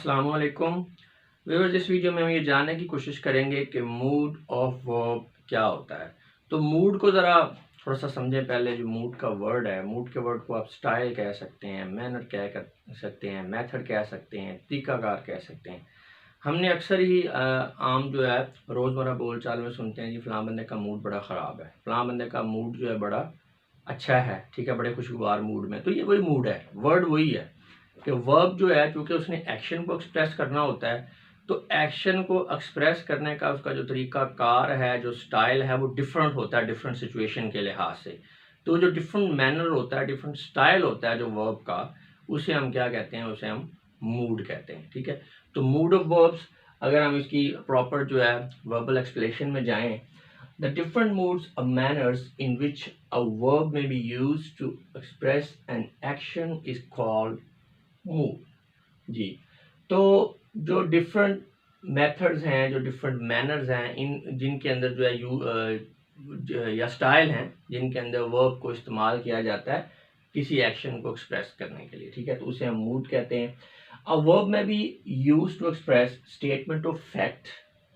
अस्सलाम वालेकुम व्यूअर्स। इस वीडियो में हम ये जानने की कोशिश करेंगे कि मूड ऑफ वर्ब क्या होता है। तो मूड को ज़रा थोड़ा सा समझें पहले। जो मूड का वर्ड है, मूड के वर्ड को आप स्टाइल कह सकते हैं, मैनर कह कर सकते हैं, मेथड कह सकते हैं, तरीकाकार कह सकते हैं। हमने अक्सर ही आम जो है रोज़मर्रा बोलचाल में सुनते हैं, जी फ़लाँ बंदे का मूड बड़ा ख़राब है, फ़लाँ बंदे का मूड जो है बड़ा अच्छा है, ठीक है, बड़े खुशगवार मूड में। तो ये वही मूड है, वर्ड वही है कि वर्ब जो है क्योंकि उसने एक्शन को एक्सप्रेस करना होता है, तो एक्शन को एक्सप्रेस करने का उसका जो तरीका कार है, जो स्टाइल है, वो डिफरेंट होता है डिफरेंट सिचुएशन के लिहाज से। तो जो डिफरेंट मैनर होता है, डिफरेंट स्टाइल होता है जो वर्ब का, उसे हम क्या कहते हैं? उसे हम मूड कहते हैं, ठीक है। तो मूड ऑफ वर्ब्स, अगर हम इसकी प्रॉपर जो है वर्बल एक्सप्लेनेशन में जाएं, द डिफरेंट मूड्स और manners in which a verb may be used to express an action is called mood. जी। तो जो डिफरेंट मेथड्स हैं, जो डिफरेंट मैनर्स हैं, इन जिनके अंदर जो है या स्टाइल हैं जिनके अंदर वर्ब को इस्तेमाल किया जाता है किसी एक्शन को एक्सप्रेस करने के लिए, ठीक है, तो उसे हम मूड कहते हैं। A verb may be used to express statement of fact,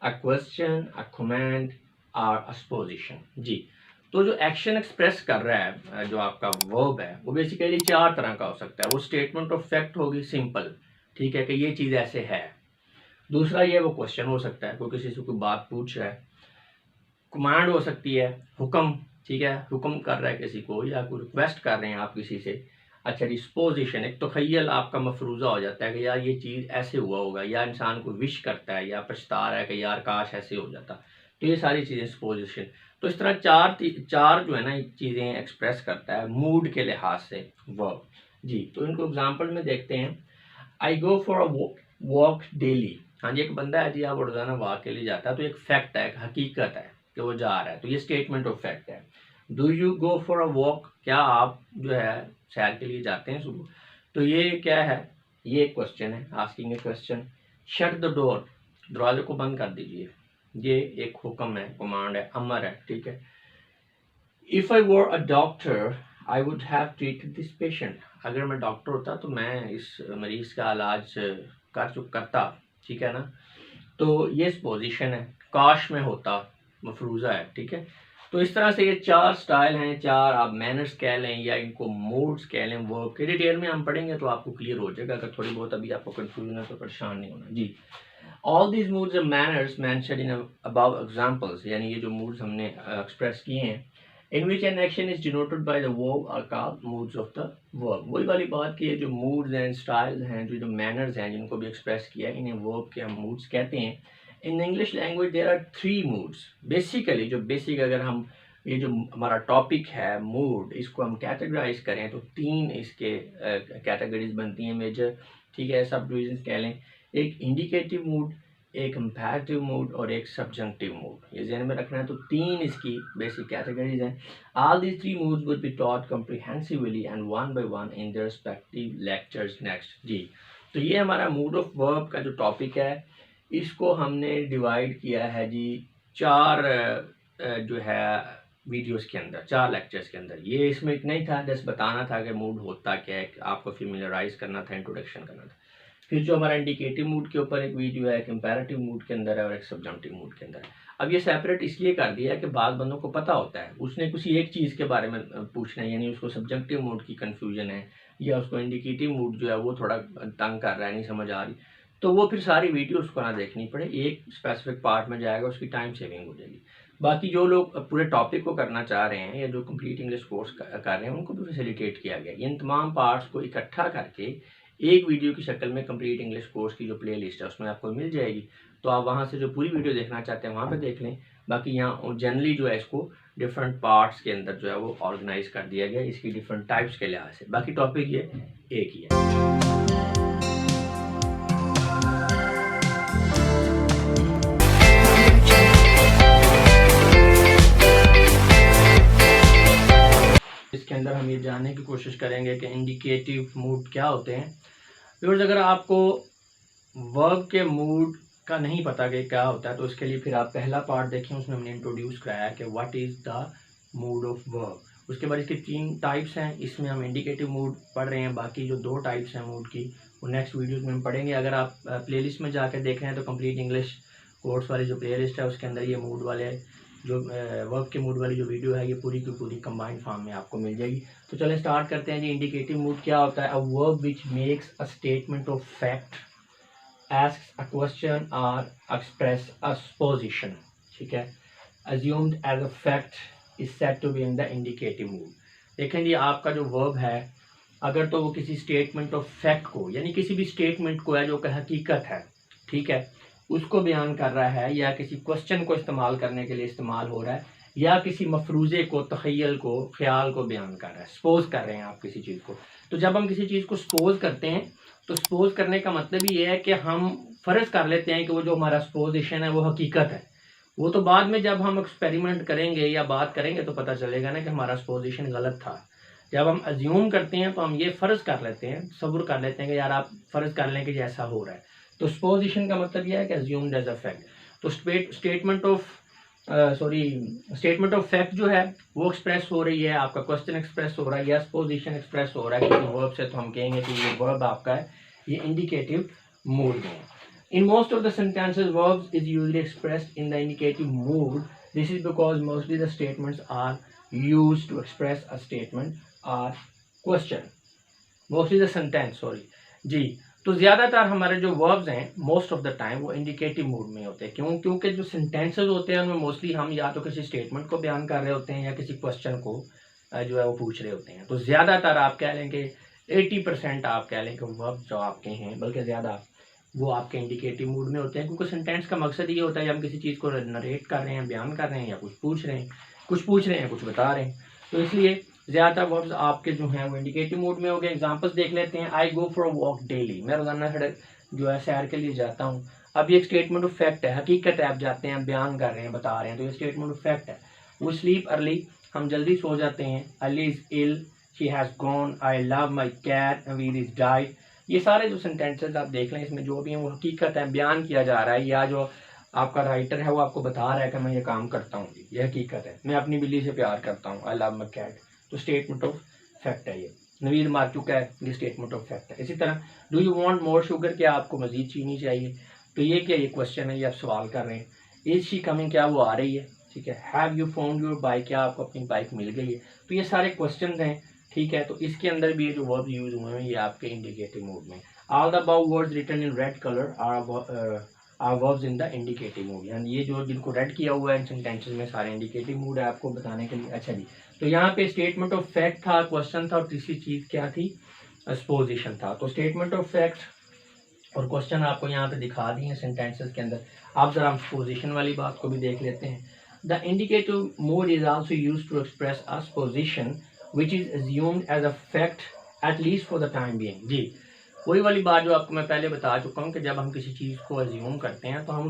a question, a comment और अ सपोजिशन। जी। तो जो एक्शन एक्सप्रेस कर रहा है, जो आपका वर्ब है, वो बेसिकली चार तरह का हो सकता है। वो स्टेटमेंट ऑफ फैक्ट होगी, सिंपल, ठीक है, कि ये चीज़ ऐसे है। दूसरा ये वो क्वेश्चन हो सकता है, कोई किसी से कोई बात पूछ रहा है। कमांड हो सकती है, हुक्म, ठीक है, हुक्म कर रहा है किसी को, या कोई रिक्वेस्ट कर रहे हैं आप किसी से। अच्छा, डिस्पोजिशन, एक तो ख्याल आपका मफरूज़ा हो जाता है कि यार ये चीज़ ऐसे हुआ होगा, या इंसान को विश करता है या पछता रहा है कि यार काश ऐसे हो जाता। तो ये सारी चीज़ें डिस्पोजिशन। तो इस तरह चार जो है ना चीज़ें एक्सप्रेस करता है मूड के लिहाज से वर्ब। जी। तो इनको एग्जाम्पल में देखते हैं। I go for a walk daily. हाँ जी, एक बंदा है जी, आप रोजाना वॉक के लिए जाता है, तो एक फैक्ट है, एक हकीकत है कि वो जा रहा है, तो ये स्टेटमेंट ऑफ फैक्ट है। Do you go for a walk? क्या आप जो है सैर के लिए जाते हैं सुबह? तो ये क्या है? ये एक क्वेश्चन है, asking A question. Shut the door, दरवाजे को बंद कर दीजिए, ये एक हुक्म है, कमांड है, अमर है, ठीक है। If I were a doctor I would have treated this patient. अगर मैं डॉक्टर होता तो मैं इस मरीज का इलाज करता, ठीक है ना। तो ये पोजीशन है, काश में होता, मफरूज़ा है, ठीक है। तो इस तरह से ये चार स्टाइल हैं, चार आप मैनर्स कह लें या इनको मोड्स कह लें। वर्ब के डिटेल में हम पढ़ेंगे तो आपको क्लियर हो जाएगा। अगर थोड़ी बहुत अभी आपको कंफ्यूजन है तो परेशान नहीं होना। जी। All these moods and manners mentioned in above examples, यानी ये जो मूड्स हमने एक्सप्रेस किए हैं, in which an action is denoted by the verb are called moods of the verb. वही वाली बात की, जो मूड्स एंड स्टाइल्स हैं, जो मैनर्स हैं जिनको भी एक्सप्रेस किया है, इन्हें वर्ब के हम मूड्स कहते हैं। In English language there are three moods. Basically जो बेसिक, अगर हम ये जो हमारा टॉपिक है मूड, इसको हम कैटेगराइज करें तो तीन इसके कैटेगरीज बनती हैं मेजर, ठीक है, सब डिविजन कह लें। एक इंडिकेटिव मूड, एक कंपैरेटिव मूड और एक सब्जंक्टिव मूड। ये ध्यान में रखना है। तो तीन इसकी बेसिक कैटेगरीज हैं। All these three moods will be taught comprehensively and one by one in their respective lectures next. जी। तो ये हमारा मूड ऑफ वर्ब का जो टॉपिक है, इसको हमने डिवाइड किया है जी चार जो है वीडियोस के अंदर, चार लेक्चर्स के अंदर। ये इसमें इतना ही था, जस्ट बताना था कि मूड होता क्या है, आपको फेमिलियराइज करना था, इंट्रोडक्शन करना था। फिर जो हमारा इंडिकेटिव मूड के ऊपर एक वीडियो है, कंपैरेटिव मूड के अंदर है और एक सब्जंक्टिव मूड के अंदर है। अब ये सेपरेट इसलिए कर दिया है कि बाद बंदों को पता होता है, उसने किसी एक चीज़ के बारे में पूछना है, यानी उसको सब्जंक्टिव मूड की कन्फ्यूजन है या उसको इंडिकेटिव मूड जो है वो थोड़ा तंग कर रहा है, नहीं समझ आ रही, तो वो फिर सारी वीडियो उसको ना देखनी पड़े, एक स्पेसिफिक पार्ट में जाएगा, उसकी टाइम सेविंग हो जाएगी। बाकी जो लोग पूरे टॉपिक को करना चाह रहे हैं या जो कंप्लीट इंग्लिश कोर्स कर रहे हैं, उनको भी फैसिलिटेट किया गया। इन तमाम पार्ट्स को इकट्ठा करके एक वीडियो की शक्ल में कंप्लीट इंग्लिश कोर्स की जो प्लेलिस्ट है उसमें आपको मिल जाएगी। तो आप वहाँ से जो पूरी वीडियो देखना चाहते हैं वहाँ पे देख लें। बाकी यहाँ जनरली जो है इसको डिफरेंट पार्ट्स के अंदर जो है वो ऑर्गेनाइज कर दिया गया, इसकी डिफरेंट टाइप्स के लिहाज से। बाकी टॉपिक ये एक ही है। इसके अंदर हम ये जानने की कोशिश करेंगे कि इंडिकेटिव मूड क्या होते हैं। व्यूअर्स, अगर आपको वर्ब के मूड का नहीं पता कि क्या होता है, तो उसके लिए फिर आप पहला पार्ट देखें, उसमें हमने इंट्रोड्यूस कराया कि what is the mood off verb. उसके बाद इसके 3 टाइप्स हैं, इसमें हम इंडिकेटिव मूड पढ़ रहे हैं, बाकी जो 2 टाइप्स हैं मूड की वो नेक्स्ट वीडियोस में हम पढ़ेंगे। अगर आप प्लेलिस्ट में जाकर देख रहे हैं तो कंप्लीट इंग्लिश कोर्स वाली जो प्लेलिस्ट है उसके अंदर ये मूड वाले जो वर्ब के मूड वाली जो वीडियो है ये पूरी की पूरी कंबाइंड फॉर्म में आपको मिल जाएगी। तो चलें स्टार्ट करते हैं जी। इंडिकेटिव मूड क्या होता है? अ verb which makes a statement of fact, asks a question or express a supposition, ठीक है, assumed as a fact is said to be in the indicative mood। देखें जी, आपका जो वर्ब है अगर तो वो किसी स्टेटमेंट ऑफ फैक्ट को, यानी किसी भी स्टेटमेंट को है जो कि हकीकत है, ठीक है, उसको बयान कर रहा है, या किसी क्वेश्चन को इस्तेमाल करने के लिए इस्तेमाल हो रहा है, या किसी मफरूज़े को, तख़य्युल को, ख्याल को बयान कर रहा है, सपोज कर रहे हैं आप किसी चीज़ को। तो जब हम किसी चीज़ को सपोज करते हैं तो सपोज करने का मतलब ये है कि हम फ़र्ज़ कर लेते हैं कि वो जो हमारा सपोजिशन है वो हकीकत है। वो तो बाद में जब हम एक्सपेरिमेंट करेंगे या बात करेंगे तो पता चलेगा ना कि हमारा सपोजिशन गलत था। जब हम अज्यूम करते हैं तो हम ये फ़र्ज़ कर लेते हैं, तसव्वुर कर लेते हैं कि यार आप फ़र्ज़ कर लें कि ऐसा हो रहा है। तो सपोजिशन का मतलब यह है कि अज्यूम्ड एज अ फैक्ट। तो स्टेटमेंट ऑफ फैक्ट जो है वो एक्सप्रेस हो रही है, आपका क्वेश्चन एक्सप्रेस हो रहा है या सपोजिशन एक्सप्रेस हो रहा है किसी वर्ब से, तो हम कहेंगे कि ये वर्ब आपका है, ये इंडिकेटिव मूड में है। In most of the sentences, verbs is usually expressed in the indicative mood. This is because mostly the statements are used to express a statement or question. Mostly the sentence, sorry. जी, तो ज़्यादातर हमारे जो verbs हैं most of the time वो indicative mood में होते हैं। क्यों? क्योंकि जो sentences होते हैं उनमें mostly हम या तो किसी statement को बयान कर रहे होते हैं या किसी question को जो है वो पूछ रहे होते हैं। तो ज़्यादातर आप कह लें कि 80% आप कह लें कि verbs जो आपके हैं, बल्कि ज़्यादा, वो आपके इंडिकेटिव मूड में होते हैं। क्योंकि सेंटेंस का मकसद ये होता है हम किसी चीज़ को नरेट कर रहे हैं, बयान कर रहे हैं, या कुछ पूछ रहे हैं, कुछ बता रहे हैं, तो इसलिए ज़्यादातर वर्ब्स आपके जो हैं वो इंडिकेटिव मूड में हो गए। एग्जांपल्स देख लेते हैं। I go for a walk daily, मैं रोज़ाना सड़क जो है सैर के लिए जाता हूँ। अब ये एक स्टेटमेंट ऑफ फैक्ट है, हकीकत है, आप जाते हैं, बयान कर रहे हैं, बता रहे हैं, तो ये स्टेटमेंट ऑफ फैक्ट है। वो स्लीप अर्ली, हम जल्दी सो जाते हैं। Ali is ill, she has gone, I love my cat, Naveed is died. ये सारे जो सेंटेंसेस आप देख लें, इसमें जो भी हैं वो हकीकत है, बयान किया जा रहा है, या जो आपका राइटर है वो आपको बता रहा है कि मैं ये काम करता हूँ, ये हकीकत है, मैं अपनी बिल्ली से प्यार करता हूँ, आई लव माई कैट, तो स्टेटमेंट ऑफ फैक्ट है। ये नवीद मार चुका है, ये स्टेटमेंट ऑफ फैक्ट है। इसी तरह do you want more sugar, क्या आपको मजीद चीनी चाहिए, तो ये क्या, ये क्वेश्चन है, ये आप सवाल कर रहे हैं। इज शी कमिंग, क्या वो आ रही है, ठीक है। Have you found your bike, क्या आपको अपनी बाइक मिल गई है, तो ये सारे क्वेश्चन हैं, ठीक है। तो इसके अंदर भी ये जो वर्ब यूज हुए हैं ये आपके इंडिकेटिव मूड में। All the above words written in red colour are verbs in the indicative mood, यानी ये जो जिनको रेड किया हुआ है इन सेंटेंसेस में सारे इंडिकेटिव मूड है आपको बताने के लिए। अच्छा जी, तो यहाँ पे स्टेटमेंट ऑफ फैक्ट था, क्वेश्चन था, और तीसरी चीज क्या थी, सपोजिशन था। तो स्टेटमेंट ऑफ फैक्ट और क्वेश्चन आपको यहाँ पे दिखा दिए सेंटेंसेस के अंदर। आप जरा हम सपोजिशन वाली बात को भी देख लेते हैं। The indicative mood is also used to express a supposition which is assumed as a fact at least for the time being। जी, वही वाली बात जो आपको मैं पहले बता चुका हूँ कि जब हम किसी चीज़ को अज्यूम करते हैं तो हम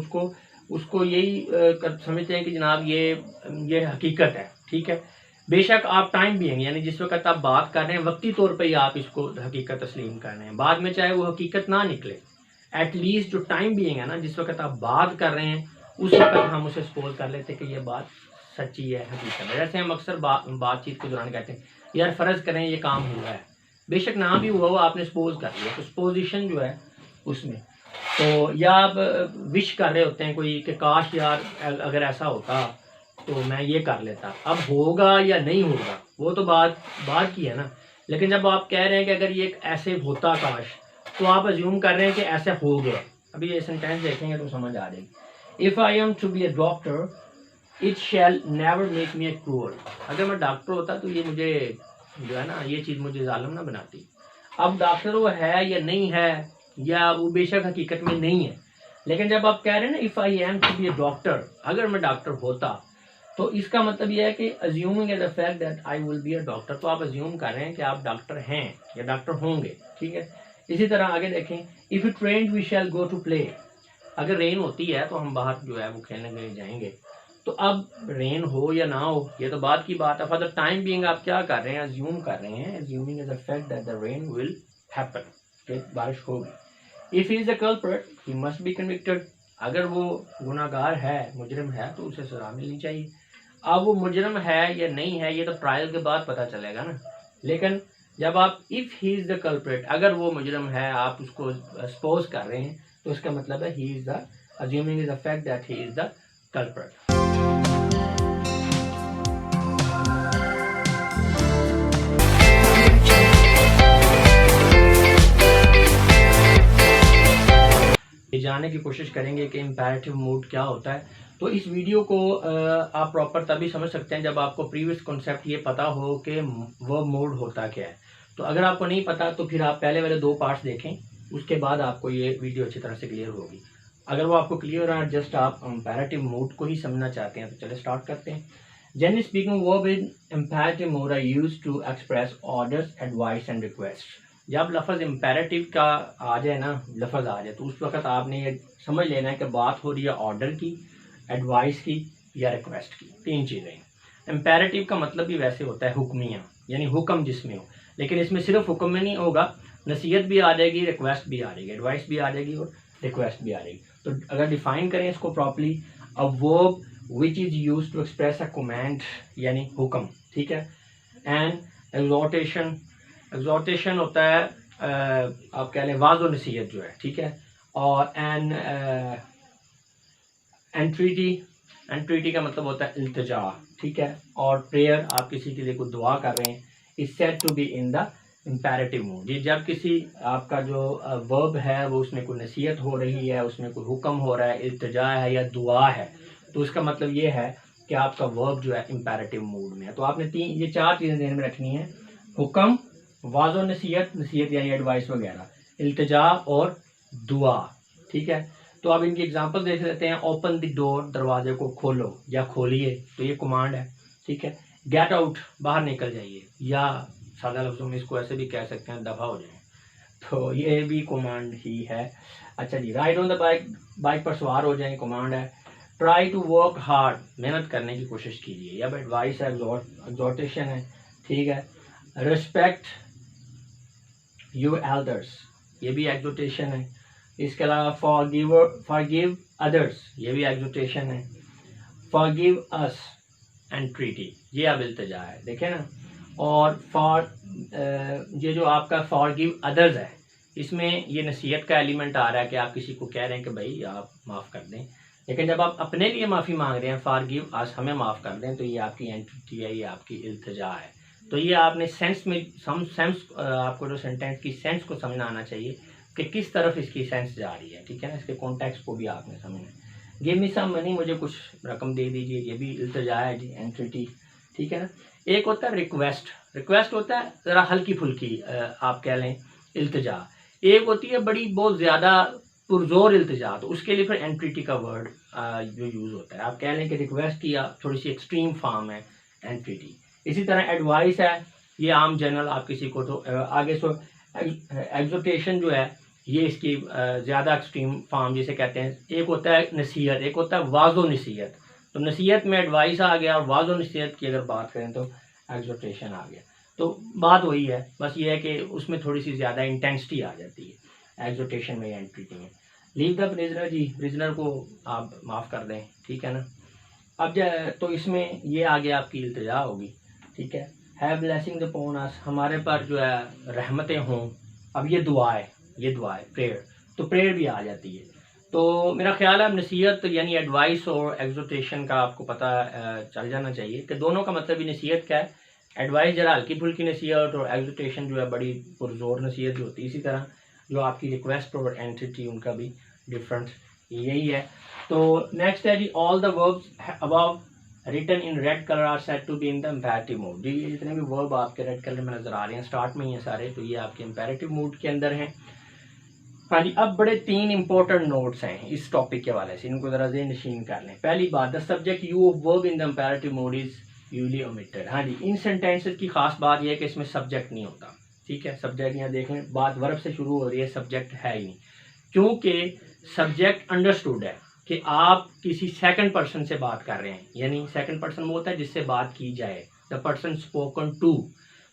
उसको यही समझते हैं कि जनाब ये हकीकत है, ठीक है। बेशक आप टाइम बीइंग, यानी जिस वक्त आप बात कर रहे हैं वक्ती तौर पे ही आप इसको हकीकत तस्लीम कर रहे हैं, बाद में चाहे वो हकीकत ना निकले, एटलीस्ट जो टाइम बीइंग है ना, जिस वक्त आप बात कर रहे हैं उस वक्त हम उसे सपोज कर लेते हैं कि ये बात सच्ची है, हकीकत है। जैसे हम अक्सर बातचीत के दौरान कहते हैं यार फ़र्ज़ करें ये काम हुआ है, बेशक ना भी हुआ हो, आपने सपोज कर लिया, तो सपोजिशन जो है उसमें। तो या आप विश कर रहे होते हैं कोई कि काश यार अगर ऐसा होता तो मैं ये कर लेता। अब होगा या नहीं होगा वो तो बात की है ना, लेकिन जब आप कह रहे हैं कि अगर ये ऐसे होता काश, तो आप अज्यूम कर रहे हैं कि ऐसे हो गया। अभी ये सेंटेंस देखेंगे तो समझ आ जाएगी। If I am to be a doctor it shall never make me a cruel, अगर मैं डॉक्टर होता तो ये मुझे जो है ना, ये चीज़ मुझे जालिम ना बनाती। अब डॉक्टर वो है या नहीं है, या वो बेशक हकीकत में नहीं है, लेकिन जब आप कह रहे हैं ना if I am to be a doctor, अगर मैं डॉक्टर होता, तो इसका मतलब यह है कि assuming as the fact that I will be a doctor, तो आप अज्यूम कर रहे हैं कि आप डॉक्टर हैं या डॉक्टर होंगे, ठीक है। इसी तरह आगे देखें, if it rain we shall go to play, अगर रेन होती है तो हम बाहर जो है वो खेलने के लिए जाएंगे। तो अब रेन हो या ना हो ये तो बात की बात है। फॉर द टाइम बीइंग आप क्या कर रहे हैं, अज्यूम कर रहे हैं, assuming as a fact that the rain will happen, कि बारिश होगी। If he is a culprit he must be convicted, अगर वो गुनाहगार है, मुजरिम है, तो उसे सजा मिलनी चाहिए। अब वो मुजरम है या नहीं है ये तो ट्रायल के बाद पता चलेगा ना। लेकिन जब आप if he is the culprit, अगर वो मुजरम है, आप उसको सपोज कर रहे हैं, तो इसका मतलब है he is the assuming is the fact that he is the culprit. ये जानने की कोशिश करेंगे कि इम्पेरेटिव मूड क्या होता है। तो इस वीडियो को आप प्रॉपर तभी समझ सकते हैं जब आपको प्रीवियस कॉन्सेप्ट ये पता हो कि वर्ब मूड होता क्या है। तो अगर आपको नहीं पता तो फिर आप पहले वाले 2 पार्ट्स देखें, उसके बाद आपको ये वीडियो अच्छी तरह से क्लियर होगी। अगर वो आपको क्लियर है, जस्ट आप इम्पेरेटिव मूड को ही समझना चाहते हैं, तो चलिए स्टार्ट करते हैं। Generally speaking, verb in imperative mood are used to express orders, advice and request. जब लफ्ज़ इम्पेरेटिव का आ जाए ना, लफ्ज़ आ जाए, तो उस वक्त आपने ये समझ लेना है कि बात हो रही है ऑर्डर की, एडवाइस की या रिक्वेस्ट की। 3 चीज़ें। इम्पेरेटिव का मतलब भी वैसे होता है हुक्मियाँ, यानी हुक्म जिसमें हो, लेकिन इसमें सिर्फ हुक्म में नहीं होगा, नसीहत भी आ जाएगी, रिक्वेस्ट भी आ जाएगी, एडवाइस भी आ जाएगी और रिक्वेस्ट भी आ जाएगी। तो अगर डिफाइन करें इसको properly, a verb which is use to express a command, यानी हुक्म, ठीक है। एंड एग्जॉर्टेशन, एग्जॉर्टेशन होता है आप कह लें वाज़ो नसीहत जो है, ठीक है। और एंट्रीटी, एंट्रीटी का मतलब होता है इल्तिजा, ठीक है। और प्रेयर, आप किसी के लिए कोई दुआ कर रहे हैं, is said to be in the imperative mood. ये जब किसी आपका जो वर्ब है वो उसमें कोई नसीहत हो रही है, उसमें कोई हुक्म हो रहा है, इल्तिजा है या दुआ है, तो उसका मतलब ये है कि आपका वर्ब जो है इम्पेरेटिव मूड में है। तो आपने ये 4 चीज़ें ध्यान में रखनी है, हुक्म, वाज़ो नसीहत, नसीहत यानी एडवाइस वगैरह, इल्तिजा और दुआ, ठीक है। तो अब इनकी एग्जांपल देख लेते हैं। ओपन द डोर, दरवाजे को खोलो या खोलिए, तो ये कमांड है, ठीक है। गेट आउट, बाहर निकल जाइए, या सादा लफ्ज़ों में इसको ऐसे भी कह सकते हैं, दफ़ा हो जाए, तो ये भी कमांड ही है। अच्छा जी, ride on the bike, bike पर सवार हो जाए, कमांड है। ट्राई टू वर्क हार्ड, मेहनत करने की कोशिश कीजिए, या एडवाइस है, एग्जॉर्टेशन है, ठीक है। रिस्पेक्ट योर एल्डर्स, ये भी एग्जॉर्टेशन है। इसके अलावा फॉरगिव अदर्स, ये भी एग्जॉर्टेशन है। फॉरगिव अस एंड ट्रीटी, ये अब इल्तिजा है, देखें ना। और ये जो आपका फॉरगिव अदर्स है, इसमें ये नसीहत का एलिमेंट आ रहा है कि आप किसी को कह रहे हैं कि भाई आप माफ़ कर दें। लेकिन जब आप अपने लिए माफ़ी मांग रहे हैं, फॉरगिव अस, हमें माफ़ कर दें, तो ये आपकी एंटिटी है, ये आपकी इल्तिजा है। तो ये आपने सेंस में आपको जो सेंटेंस की सेंस को समझना आना चाहिए कि किस तरफ इसकी सेंस जा रही है, ठीक है ना। इसके कॉन्टेक्स्ट को भी आपने समझना है। गिव मी सम मनी, मुझे कुछ रकम दे दीजिए, ये भी इल्तिजा है जी, एंटिटी, ठीक है ना। एक होता है रिक्वेस्ट, रिक्वेस्ट होता है ज़रा हल्की फुल्की आप कह लें इल्तिजा। एक होती है बड़ी बहुत ज़्यादा पुरजोर इल्तिजा, तो उसके लिए फिर एंटिटी का वर्ड जो यूज़ होता है। आप कह लें कि रिक्वेस्ट की थोड़ी सी एक्सट्रीम फॉर्म है एंटिटी। इसी तरह एडवाइस है, ये आम जनरल आप किसी को, तो आगे सो एग्जोटेशन जो है, ये इसकी ज़्यादा एक्सट्रीम फॉर्म जिसे कहते हैं। एक होता है नसीहत, एक होता है वाज़ो नसीहत। तो नसीहत में एडवाइस आ गया, और वाज़ो नसीहत की अगर बात करें तो एग्जोटेशन आ गया। तो बात वही है, बस ये है कि उसमें थोड़ी सी ज़्यादा इंटेंसिटी आ जाती है एग्जोटेशन में, एंटिटी में। लीव द प्रिजनर, जी प्रिजनर को आप माफ़ कर दें, ठीक है ना। अब तो इसमें ये आगे आपकी इल्तिजा होगी, ठीक है। हैव ब्लेसिंग अपॉन अस, हमारे पर जो है रहमतें हों। अब ये दुआ है, ये दुआ है, प्रेयर, तो प्रेयर भी आ जाती है। तो मेरा ख्याल है अब नसीहत यानी एडवाइस और एग्जोटेशन का आपको पता चल जाना चाहिए कि दोनों का मतलब ही नसीहत क्या है। एडवाइस जरा हल्की फुल्की नसीहत, और एग्जोटेशन जो है बड़ी पुरजोर नसीहत जो होती है। इसी तरह जो आपकी रिक्वेस्ट और एंटिटी, उनका भी डिफरेंस यही है। तो नेक्स्ट है जी, all the verbs above written in red colour are said to be in the imperative mood. जी ये जितने भी वर्ब आपके रेड कलर में नजर आ रहे हैं, स्टार्ट में ही हैं सारे, तो ये आपके इम्पेरेटिव मूड के अंदर हैं। हाँ जी, अब बड़े 3 इंपॉर्टेंट नोट्स हैं इस टॉपिक के हवाले से, इनको जरा ज़हन नशीन कर लें। पहली बात, the subject you of verb in the imperative mood is usually omitted. हाँ जी, इन सेंटेंसेस की खास बात यह है कि इसमें सब्जेक्ट नहीं होता, ठीक है। सब्जेक्ट यहाँ देख लें, बात वर्ब से शुरू हो रही है, सब्जेक्ट है ही नहीं, क्योंकि सब्जेक्ट अंडरस्टूड है कि आप किसी सेकंड पर्सन से बात कर रहे हैं, यानी सेकंड पर्सन वो होता है जिससे बात की जाए, द पर्सन स्पोकन टू।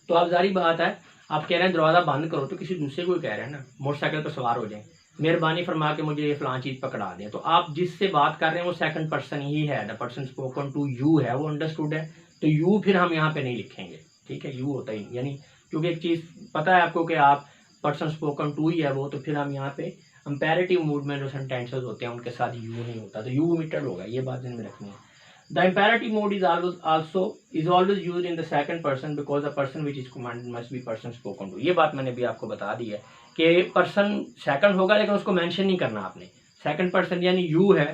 तो आप जारी बात है, आप कह रहे हैं दरवाज़ा बंद करो, तो किसी दूसरे को ही कह रहे हैं ना। मोटरसाइकिल पर सवार हो जाएं, मेहरबानी फरमा के मुझे ये फ़लाँ चीज़ पकड़ा दें। तो आप जिससे बात कर रहे हैं वो सेकंड पर्सन ही है, the person spoken to you है, वो अंडरस्टूड है। तो यू फिर हम यहाँ पे नहीं लिखेंगे, ठीक है? यू होता ही नहीं, यानी क्योंकि एक चीज़ पता है आपको कि आप पर्सन स्पोकन टू ही है वो, तो फिर हम यहाँ पे इम्पेरेटिव मूड में जो सेंटेंसेस होते हैं उनके साथ यू नहीं होता, तो यू ओमिटेड होगा, ये बात ध्यान में रखनी है। The imperative mode is always used in the second person because the person which is commanded must be person spoken to। ये बात मैंने भी आपको बता दी है कि पर्सन सेकंड होगा लेकिन उसको मेंशन नहीं करना आपने। सेकंड पर्सन यानी यू है,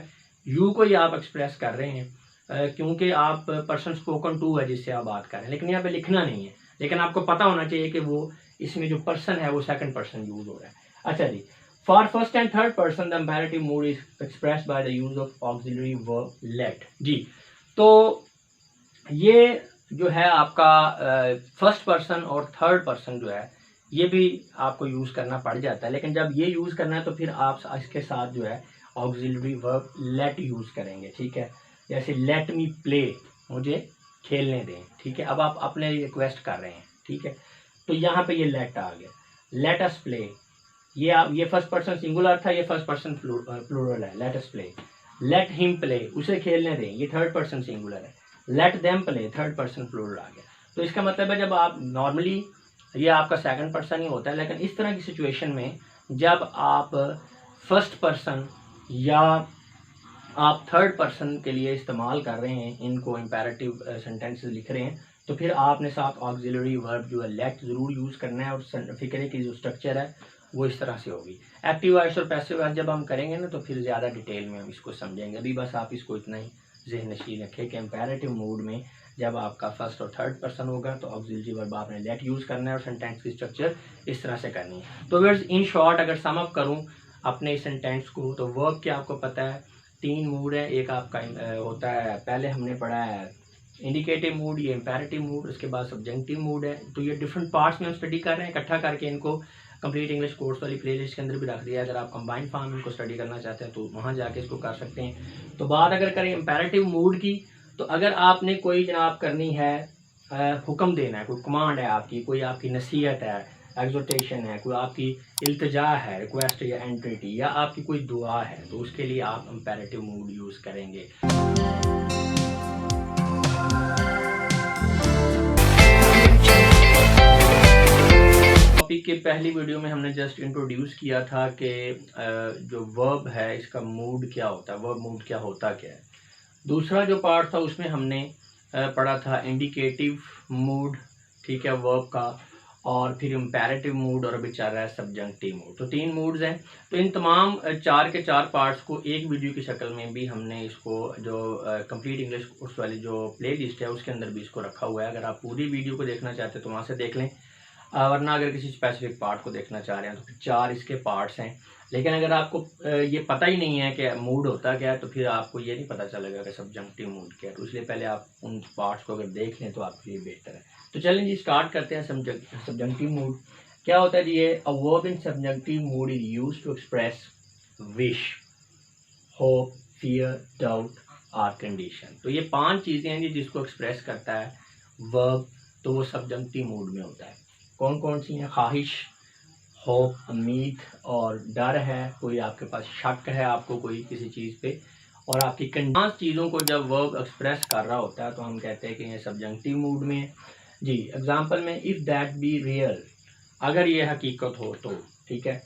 यू को ही आप एक्सप्रेस कर रहे हैं क्योंकि आप पर्सन स्पोकन टू है जिससे आप बात कर रहे हैं, लेकिन यहाँ पे लिखना नहीं है। लेकिन आपको पता होना चाहिए कि वो इसमें जो पर्सन है वो सेकंड पर्सन यूज हो रहा है। अच्छा जी, for first and third person the imperative mood is expressed by the use of auxiliary verb let. जी, तो ये जो है आपका फर्स्ट पर्सन और थर्ड पर्सन जो है ये भी आपको यूज़ करना पड़ जाता है, लेकिन जब ये यूज़ करना है तो फिर आप इसके साथ जो है ऑक्सिलरी वर्ब लेट यूज़ करेंगे, ठीक है? जैसे लेट मी प्ले, मुझे खेलने दें, ठीक है? अब आप अपने रिक्वेस्ट कर रहे हैं, ठीक है? तो यहाँ पे ये लेट आ गया, लेट अस प्ले। ये फर्स्ट पर्सन सिंगुलर था, ये फर्स्ट पर्सन प्लूरल है, let us play. Let him play, उसे खेलने दें, ये थर्ड पर्सन सिंगुलर है। Let them play, third person plural आ गया। तो इसका मतलब है जब आप नॉर्मली ये आपका सेकंड पर्सन ही होता है, लेकिन इस तरह की सिचुएशन में जब आप फर्स्ट पर्सन या आप थर्ड पर्सन के लिए इस्तेमाल कर रहे हैं, इनको इम्पेरेटिव सेंटेंसेस लिख रहे हैं, तो फिर आपने साथ ऑक्सिलरी वर्ब जो है लेट ज़रूर यूज़ करना है, और फिक्रे की जो स्ट्रक्चर है वो इस तरह से होगी। एक्टिव वॉइस और पैसिव वॉइस जब हम करेंगे ना तो फिर ज़्यादा डिटेल में हम इसको समझेंगे। अभी बस आप इसको इतना ही ज़हन नशीन रखें कि इम्पेरेटिव मूड में जब आपका फर्स्ट और थर्ड पर्सन होगा तो ऑक्सिलरी वर्ब आपने लेट यूज़ करना है और सेंटेंस की स्ट्रक्चर इस तरह से करनी है। तो वर्ड्स इन शॉर्ट अगर सम अप करूँ अपने इस सेंटेंस को, तो वर्ब के आपको पता है 3 मूड है। एक आपका होता है, पहले हमने पढ़ा है इंडिकेटिव मूड, ये इम्पेरेटिव मूड, उसके बाद सब्जेक्टिव मूड है। तो ये डिफरेंट पार्ट्स में हम स्टडी कर रहे हैं, इकट्ठा करके इनको कंप्लीट इंग्लिश कोर्स वाली प्लेलिस्ट के अंदर भी रख दिया है। अगर आप कंबाइंड फॉर्म इनको स्टडी करना चाहते हैं तो वहाँ जाके इसको कर सकते हैं। तो बात अगर करें इम्पेरेटिव मूड की, तो अगर आपने कोई जनाब करनी है, हुक्म देना है, कोई कमांड है आपकी, कोई आपकी नसीहत है, एग्जोटेशन है, कोई आपकी इल्तिजा है, रिक्वेस्ट या एंट्रिटी, या आपकी कोई दुआ है, तो उसके लिए आप इम्पेरेटिव मूड यूज़ करेंगे। टॉपिक के पहली वीडियो में हमने जस्ट इंट्रोड्यूस किया था कि जो वर्ब है इसका मूड क्या होता है, वर्ब मूड क्या होता क्या है। दूसरा जो पार्ट था उसमें हमने पढ़ा था इंडिकेटिव मूड, ठीक है, वर्ब का, और फिर इम्पेरेटिव मूड, और अभी चल रहा है सब्जेक्टिव मूड। तो 3 मूड्स हैं। तो इन तमाम 4 के 4 पार्ट्स को एक वीडियो की शक्ल में भी हमने इसको जो कंप्लीट इंग्लिश कोर्स वाली जो प्ले लिस्ट है उसके अंदर भी इसको रखा हुआ है। अगर आप पूरी वीडियो को देखना चाहते हैं तो वहाँ से देख लें, वरना अगर किसी स्पेसिफिक पार्ट को देखना चाह रहे हैं तो फिर 4 इसके पार्ट्स हैं। लेकिन अगर आपको ये पता ही नहीं है कि मूड होता क्या है तो फिर आपको ये नहीं पता चलेगा कि सब्जेक्टिव मूड क्या है। तो इसलिए पहले आप उन पार्ट्स को अगर देख लें तो आपके लिए बेहतर है। तो चलें जी, स्टार्ट करते हैं। सब्जेक्टिव मूड क्या होता है जी? ये a verb in subjective mood is used to express wish, hope, fear, doubt और कंडीशन। तो ये 5 चीज़ें हैं जी जिसको एक्सप्रेस करता है वर्ब, तो वो सब्जेक्टिव मूड में होता है। कौन कौन सी हैं? ख्वाहिश, होप, उम्मीद और डर है, कोई आपके पास शक है आपको कोई किसी चीज़ पे, और आपकी 5 चीज़ों को जब वर्ब एक्सप्रेस कर रहा होता है तो हम कहते हैं कि ये सब्जेक्टिव मूड में है जी। एग्जांपल में इफ़ दैट बी रियल, अगर ये हकीकत हो तो, ठीक है।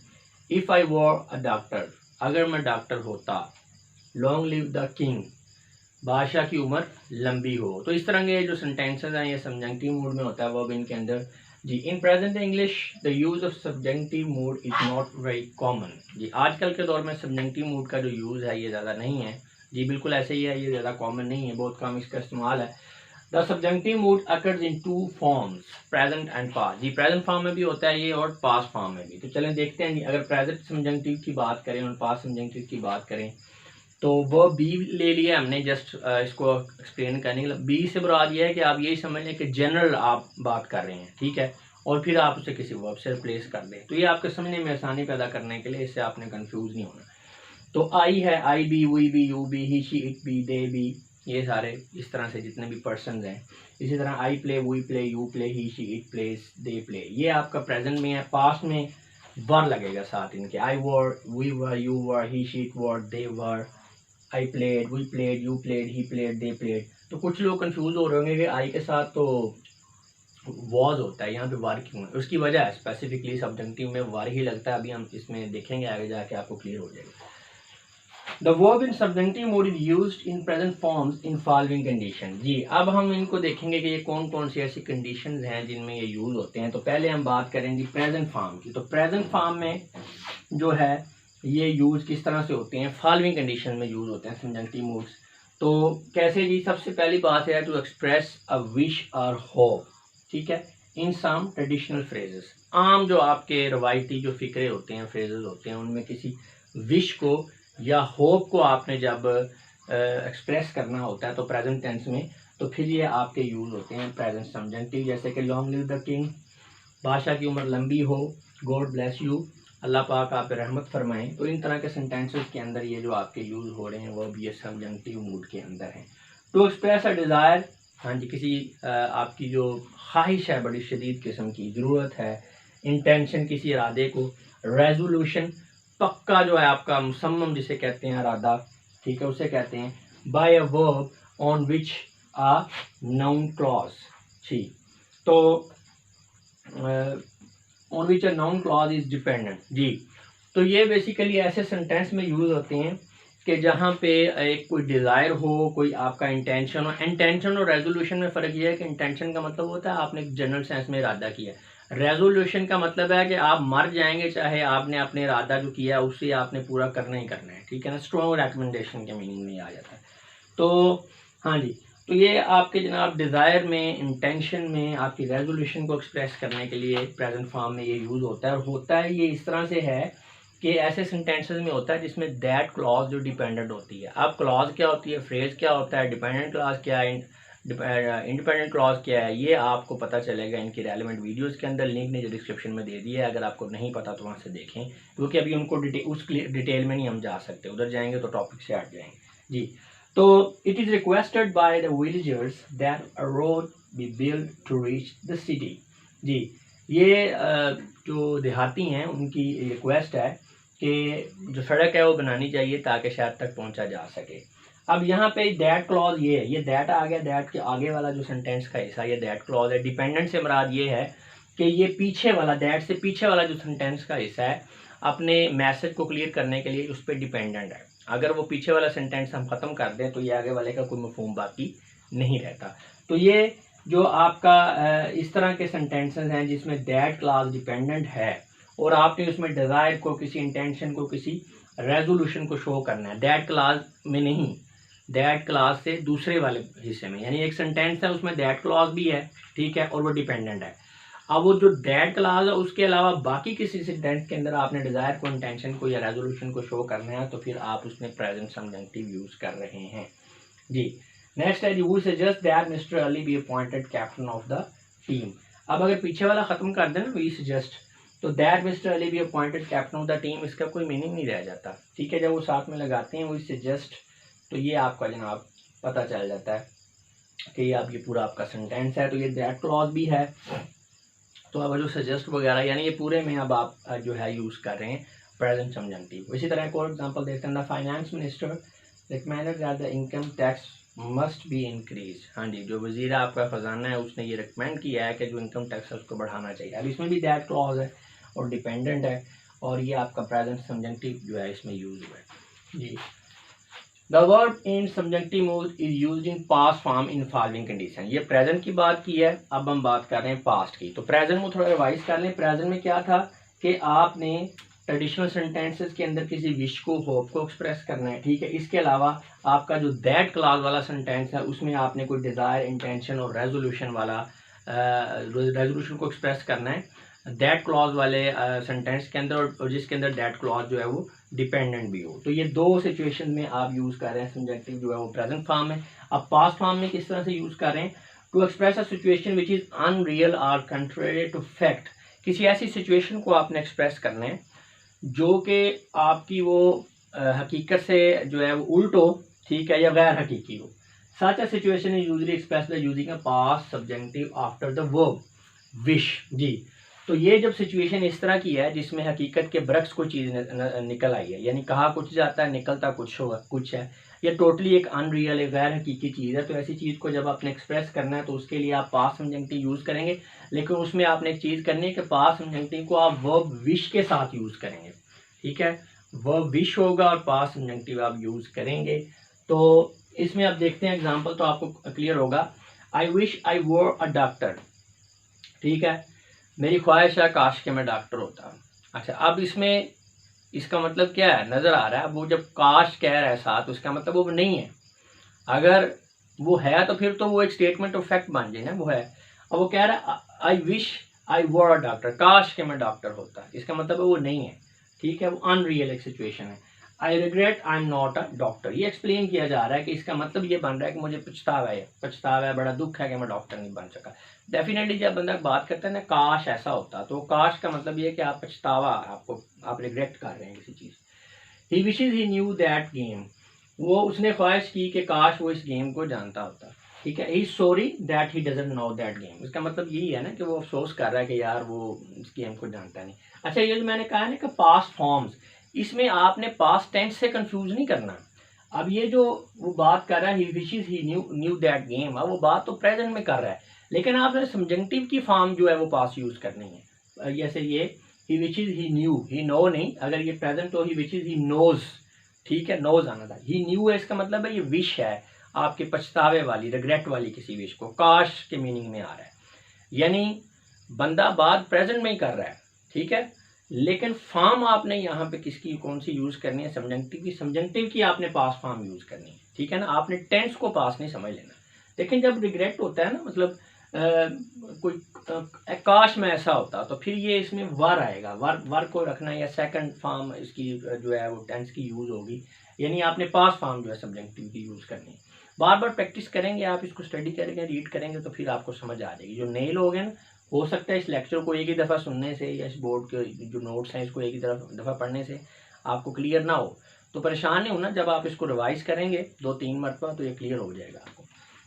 If I were a doctor, अगर मैं डॉक्टर होता। लॉन्ग लिव द किंग, बादशाह की उम्र लंबी हो। तो इस तरह के जो सेंटेंसेस हैं ये सब्जेक्टिव मूड में होता है वर्ब इनके अंदर जी। In present English the use of subjunctive mood is not very common जी। आजकल के दौर में सब्जेक्टिव मूड का जो यूज़ है ये ज़्यादा नहीं है जी, बिल्कुल ऐसे ही है, ये ज़्यादा कॉमन नहीं है, बहुत कम इसका इस्तेमाल है। The subjective mood occurs in 2 forms, present and past जी। प्रेजेंट फॉर्म में भी होता है ये और पास्ट फॉर्म में भी। तो चलें देखते हैं जी, अगर प्रेजेंट सब्जेक्टिव की बात करें और पास्ट सब्जेक्टिव की बात करें तो वो बी ले लिया हमने जस्ट इसको एक्सप्लेन करने के लिए। बी से मुराद ये है कि आप यही समझ लें कि जनरल आप बात कर रहे हैं, ठीक है, और फिर आप उसे किसी वर्ब से रिप्लेस कर दें। तो ये आपके समझने में आसानी पैदा करने के लिए, इससे आपने कंफ्यूज नहीं होना। तो आई है, I be, we be, you be, he she it be, they be, ये सारे इस तरह से जितने भी पर्सन हैं। इसी तरह I play, we play, you play, he she it plays, they play, ये आपका प्रेजेंट में है। पास्ट में वर लगेगा साथ इनके, I were, we were, you were, he she it were, they were, I played, we played, you played, he played, they played. तो कुछ लोग कंफ्यूज हो रहे होंगे कि आई के साथ तो वॉज होता है, यहाँ पे वार क्यों है? उसकी वजह है स्पेसिफिकली सब्जेक्टिव में वार ही लगता है, अभी हम इसमें देखेंगे आगे जाके, आपको क्लियर हो जाएगा। The verb in subjunctive mode is used in present forms in following condition. जी, अब हम इनको देखेंगे कि ये कौन कौन सी ऐसी कंडीशंस हैं जिनमें ये यूज होते हैं। तो पहले हम बात करेंगे प्रेजेंट फॉर्म की। तो प्रेजेंट फॉर्म में जो है ये यूज किस तरह से होते हैं, फॉलोइंग कंडीशन में यूज होते हैं सब्जेक्टिव मोड्स। तो कैसे जी, सबसे पहली बात है टू एक्सप्रेस अ विश और होप, ठीक है, इन सम ट्रेडिशनल फ्रेजेस। आम जो आपके रवायती जो फिक्रे होते हैं, फ्रेजेस होते हैं, उनमें किसी विश को या होप को आपने जब एक्सप्रेस करना होता है तो प्रेजेंट टेंस में, तो फिर ये आपके यूज होते हैं प्रेजेंट सब्जेक्टिव। जैसे कि लॉन्ग लिव द किंग, बादशाह की उम्र लंबी हो, गॉड ब्लेस यू, अल्लाह पाक आप पे रहमत फरमाएं। तो इन तरह के सेंटेंसेस के अंदर ये जो आपके यूज हो रहे हैं वो भी ये सब्जेक्टिव मूड के अंदर हैं। टू एक्सप्रेस अ डिज़ायर, हाँ जी, किसी आपकी जो ख्वाहिश है बड़ी शदीद किस्म की, ज़रूरत है, इंटेंशन किसी इरादे को, रेजोल्यूशन पक्का जो है आपका मुसम्मम जिसे कहते हैं इरादा, ठीक है, उसे कहते हैं। By a verb on which a noun clause, ठीक, तो on which a noun clause is dependent. जी, तो ये बेसिकली ऐसे सेंटेंस में यूज़ होते हैं कि जहाँ पे एक कोई डिज़ायर हो, कोई आपका इंटेंशन हो। इंटेंशन और रेजोल्यूशन में फ़र्क ये है कि इंटेंशन का मतलब होता है आपने एक जनरल सेंस में इरादा किया, रेजोल्यूशन का मतलब है कि आप मर जाएंगे चाहे आपने अपने इरादा जो किया है उससे आपने पूरा करना ही करना है, ठीक है ना, स्ट्रॉन्ग रिकमेंडेशन के मीनिंग में आ जाता है। तो हाँ जी, तो ये आपके जनाब डिज़ायर में, इंटेंशन में, आपकी रेजोल्यूशन को एक्सप्रेस करने के लिए प्रेजेंट फॉर्म में ये यूज़ होता है। और होता है ये इस तरह से है कि ऐसे सेंटेंसेस में होता है जिसमें दैट क्लॉज जो डिपेंडेंट होती है। अब क्लॉज क्या होती है, फ्रेज क्या होता है, डिपेंडेंट क्लॉज क्या है, इंडिपेंडेंट क्लॉज क्या है, ये आपको पता चलेगा इनकी रेलेवेंट वीडियोस के अंदर। लिंक नीचे डिस्क्रिप्शन में दे दिया है, अगर आपको नहीं पता तो वहाँ से देखें, क्योंकि अभी उनको उस डिटेल में नहीं हम जा सकते, उधर जाएंगे तो टॉपिक से हट जाएंगे। जी, तो it is requested by the villagers that a road be build to reach the city. जी, ये जो देहाती हैं उनकी रिक्वेस्ट है कि जो सड़क है वो बनानी चाहिए ताकि शहर तक पहुंचा जा सके। अब यहाँ पे दैट क्लॉज ये है, ये दैट आ गया, दैट के आगे वाला जो सेंटेंस का हिस्सा ये दैट क्लॉज है। डिपेंडेंट से मुराद ये है कि ये पीछे वाला, दैट से पीछे वाला जो सेंटेंस का हिस्सा है अपने मैसेज को क्लियर करने के लिए उस पर डिपेंडेंट है। अगर वो पीछे वाला सेंटेंस हम ख़त्म कर दें तो ये आगे वाले का कोई मफहूम बाकी नहीं रहता। तो ये जो आपका इस तरह के सेंटेंसेस हैं जिसमें दैट क्लॉज डिपेंडेंट है और आपने उसमें डिज़ायर को, किसी इंटेंशन को, किसी रेजोल्यूशन को शो करना है, दैट क्लॉज में नहीं, दैट क्लॉज से दूसरे वाले हिस्से में। यानी एक सेंटेंस है उसमें दैट क्लॉज भी है, ठीक है, और वो डिपेंडेंट है। अब वो जो दैट क्लॉज है उसके अलावा बाकी किसी सेंटेंस के अंदर आपने डिज़ायर को, इंटेंशन को या रेजोल्यूशन को शो करना है तो फिर आप उसमें प्रेजेंट सब्जेक्टिव यूज़ कर रहे हैं। जी, नेक्स्ट है, you suggest that mister Ali be appointed captain of the team. अब अगर पीछे वाला ख़त्म कर दें ना, वी सजेस्ट, तो that mister Ali be appointed captain of the team, इसका कोई मीनिंग नहीं रह जाता, ठीक है। जब वो साथ में लगाते हैं वी सजेस्ट तो ये आपका जनाब पता चल जाता है कि ये आप, ये पूरा आपका सेंटेंस है। तो ये दैट क्लॉज भी है, तो अब जो सजेस्ट वगैरह यानी ये पूरे में अब आप जो है यूज़ कर रहे हैं प्रेजेंट सब्जेक्टिव। इसी तरह एक और एग्जांपल देखते हैं, the finance minister recommended that the income tax must be increase. हाँ जी, जो वजीर आपका ख़जाना है उसने ये रिकमेंड किया है कि जो इनकम टैक्स है उसको बढ़ाना चाहिए। अब इसमें भी दैट क्लॉज है और डिपेंडेंट है और ये आपका प्रेजेंट सब्जेक्टिव जो है इसमें यूज़ हुआ है। जी, the verb in subjunctive mode is used in past form in following condition. ये प्रेजेंट की बात की है, अब हम बात कर रहे हैं पास्ट की। तो प्रेजेंट में थोड़ा रिवाइज कर लें। प्रेजेंट में क्या था कि आपने ट्रेडिशनल सेंटेंसेस के अंदर किसी विश को, होप को एक्सप्रेस करना है, ठीक है। इसके अलावा आपका जो दैट क्लॉज वाला सेंटेंस है उसमें आपने कोई डिज़ायर, इंटेंशन और रेजोल्यूशन वाला रेजोल्यूशन को एक्सप्रेस करना है दैट क्लॉज वाले सेंटेंस के अंदर, और जिसके अंदर दैट क्लॉज जो है वो डिपेंडेंट भी हो। तो ये दो सिचुएशन में आप यूज़ कर रहे हैं सब्जेक्टिव जो है वो प्रेजेंट फॉर्म में। अब पास्ट फॉर्म में किस तरह से यूज़ कर रहे हैं, to express a situation which is unreal और कंट्रेरी टू फैक्ट। किसी ऐसी सिचुएशन को आपने एक्सप्रेस करना है जो कि आपकी वो हकीकत से जो है वो उल्ट हो, ठीक है, या गैर हकीकी हो। Such a situation is usually expressed using a past subjunctive after the verb wish. जी, तो ये जब सिचुएशन इस तरह की है जिसमें हकीकत के बरक्स कोई चीज़ निकल आई है, यानी कहा कुछ जाता है निकलता कुछ है, ये टोटली एक अनरियल एक गैर हकीकी चीज़ है। तो ऐसी चीज़ को जब आपने एक्सप्रेस करना है तो उसके लिए आप पास्ट सबजंक्टिव यूज़ करेंगे, लेकिन उसमें आपने एक चीज़ करनी है कि पास्ट सबजंक्टिव को आप वर्ब विश के साथ यूज़ करेंगे। ठीक है, वर्ब विश होगा और पास्ट सबजंक्टिव आप यूज़ करेंगे। तो इसमें आप देखते हैं एग्जाम्पल तो आपको क्लियर होगा। I wish I were a doctor. ठीक है, मेरी ख्वाहिश है काश के मैं डॉक्टर होता। अच्छा, अब इसमें इसका मतलब क्या है, नज़र आ रहा है। वो जब काश कह रहा है साथ, उसका मतलब वो नहीं है। अगर वो है तो फिर तो वो एक स्टेटमेंट ऑफ फैक्ट बन जाए ना, वो है। अब वो कह रहा है I wish I were a doctor, काश के मैं डॉक्टर होता, इसका मतलब वो नहीं है। ठीक है, वो अनरियल एक सिचुएशन है। I regret I am not a doctor, ये एक्सप्लेन किया जा रहा है कि इसका मतलब ये बन रहा है कि मुझे पछतावा है, बड़ा दुख है कि मैं डॉक्टर नहीं बन सका। डेफिनेटली जब बंदा बात करता है ना काश ऐसा होता, तो काश का मतलब ये है कि आप पछतावा, आप रिग्रेट कर रहे हैं किसी चीज़। He wishes he knew that game, वो उसने ख्वाहिश की कि काश वो इस गेम को जानता होता। ठीक है, he sorry that he doesn't know that game, इसका मतलब यही है ना कि वो अफसोस कर रहा है कि यार वो इस गेम को जानता नहीं। अच्छा, ये जो मैंने कहा है ना कि पास्ट फॉर्म्स, इसमें आपने पास्ट टेंस से कंफ्यूज नहीं करना। अब ये जो वो बात कर रहा है ही wishes he knew that game, अब वो बात तो प्रेजेंट में कर रहा है, लेकिन आपने सबजंक्टिव की फॉर्म जो है वो पास्ट यूज करनी है। जैसे ये ही विचेज ही न्यू, ही नो नहीं, अगर ये प्रेजेंट तो ही विचेज ही नोज। ठीक है, नोज आना था। ही न्यू है, इसका मतलब है ये विश है आपके पछतावे वाली, रिग्रेट वाली किसी विश को, काश के मीनिंग में आ रहा है। यानी बंदा बात प्रेजेंट में ही कर रहा है। ठीक है, लेकिन फॉर्म आपने यहाँ पे किसकी कौन सी यूज करनी है, सबजंक्टिव की। सबजंक्टिव की आपने पास फॉर्म यूज करनी है। ठीक है ना, आपने टेंस को पास नहीं समझ लेना। लेकिन जब रिग्रेट होता है ना, मतलब कोई काश में ऐसा होता, तो फिर ये इसमें वर आएगा, वर को रखना, या सेकंड फॉर्म इसकी जो है वो टेंस की यूज होगी। यानी आपने पास फॉर्म जो है सबजंक्टिव की यूज करनी है। बार बार प्रैक्टिस करेंगे आप, इसको स्टडी करेंगे, रीड करेंगे, तो फिर आपको समझ आ जाएगी। जो नए लोग हैं, हो सकता है इस लेक्चर को एक ही दफ़ा सुनने से या इस बोर्ड के जो नोट्स हैं इसको एक ही दफ़ा पढ़ने से आपको क्लियर ना हो, तो परेशान नहीं होना। जब आप इसको रिवाइज करेंगे 2-3 मरतबा तो ये क्लियर हो जाएगा आपको।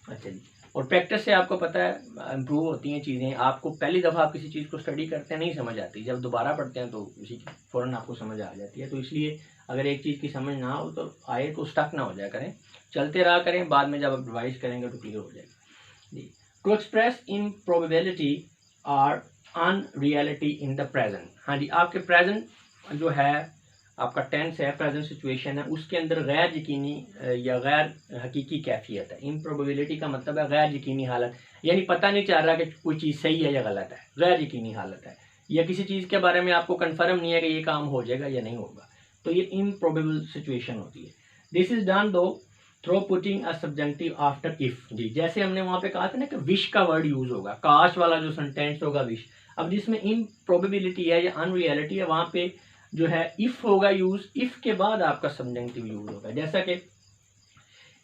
अच्छा जी, और प्रैक्टिस से आपको पता है इम्प्रूव होती हैं चीज़ें। आपको पहली दफ़ा आप किसी चीज़ को स्टडी करते हैं नहीं समझ आती, जब दोबारा पढ़ते हैं तो उसी की फ़ौरन आपको समझ आ जाती है। तो इसलिए अगर एक चीज़ की समझ ना हो तो आए तो स्टक ना हो जाया करें, चलते रहा करें, बाद में जब आप रिवाइज करेंगे तो क्लियर हो जाएगा जी। टू एक्सप्रेस इम्प्रोबेबिलिटी और अनरियलिटी इन द प्रेजेंट। हाँ जी, आपके प्रेजेंट जो है आपका टेंस है, प्रेजेंट सिचुएशन है, उसके अंदर गैर यकीनी या गैर हकीकी कैफियत है। इम्प्रोबेबिलिटी का मतलब है गैर यकीनी हालत, यानी पता नहीं चल रहा कि कोई चीज़ सही है या गलत है, गैर यकीनी हालत है, या किसी चीज़ के बारे में आपको कन्फर्म नहीं है कि ये काम हो जाएगा या नहीं होगा, तो ये इम्प्रोबेबल सिचुएशन होती है। This is done through putting a subjunctive after if. जी, जैसे हमने वहाँ पे कहा था ना कि विश का वर्ड यूज होगा, काश वाला जो सेंटेंस होगा विश। अब जिसमें इम्प्रोबेबिलिटी है या अनरियलिटी है, वहाँ पे जो है इफ होगा यूज, इफ के बाद आपका सबजंक्टिव यूज होगा। जैसा कि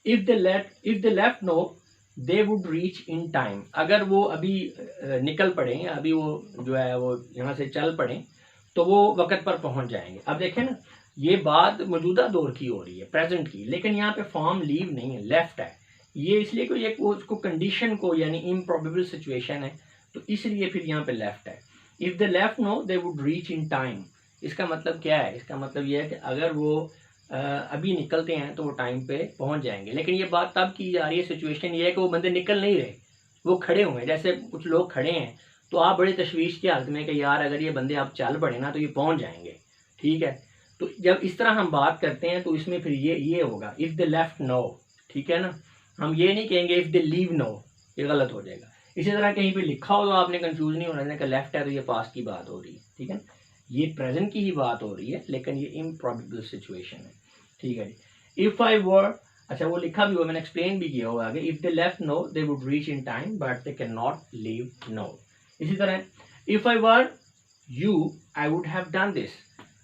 if they left now they would reach in time, अगर वो अभी निकल पड़े, अभी वो जो है वो यहाँ से चल पड़े, तो वो वक्त पर पहुंच जाएंगे। अब देखें ना, ये बात मौजूदा दौर की हो रही है, प्रेजेंट की, लेकिन यहाँ पे फॉर्म लीव नहीं है, लेफ्ट है। ये इसलिए कि ये उसको कंडीशन को, यानी इम्प्रोबेबल सिचुएशन है, तो इसलिए फिर यहाँ पे लेफ्ट है। If they left now they would reach in time, इसका मतलब क्या है, इसका मतलब यह है कि अगर वो अभी निकलते हैं तो वो टाइम पे पहुंच जाएंगे। लेकिन ये बात तब की जा रही है, सिचुएशन ये है कि वो बंदे निकल नहीं रहे, वो खड़े हुए हैं। जैसे कुछ लोग खड़े हैं तो आप बड़े तशवीश की हालत में कि यार अगर ये बंदे आप चल पड़े ना तो ये पहुंच जाएंगे। ठीक है, तो जब इस तरह हम बात करते हैं तो इसमें फिर ये होगा इफ़ दे लेफ्ट नो। ठीक है ना, हम ये नहीं कहेंगे इफ़ दे लीव नो, ये गलत हो जाएगा। इसी तरह कहीं पे लिखा हो तो आपने कंफ्यूज नहीं होना कि लेफ्ट है तो ये पास्ट की बात हो रही है। ठीक है, ये प्रेजेंट की ही बात हो रही है, लेकिन ये इम्प्रॉबेबल सिचुएशन है। ठीक है जी, इफ आई वर, अच्छा वो लिखा भी हुआ, मैंने एक्सप्लेन भी किया हुआ आगे। If they left now they would reach in time but they cannot नॉट लीव नो। इसी तरह if I were you I would have done this,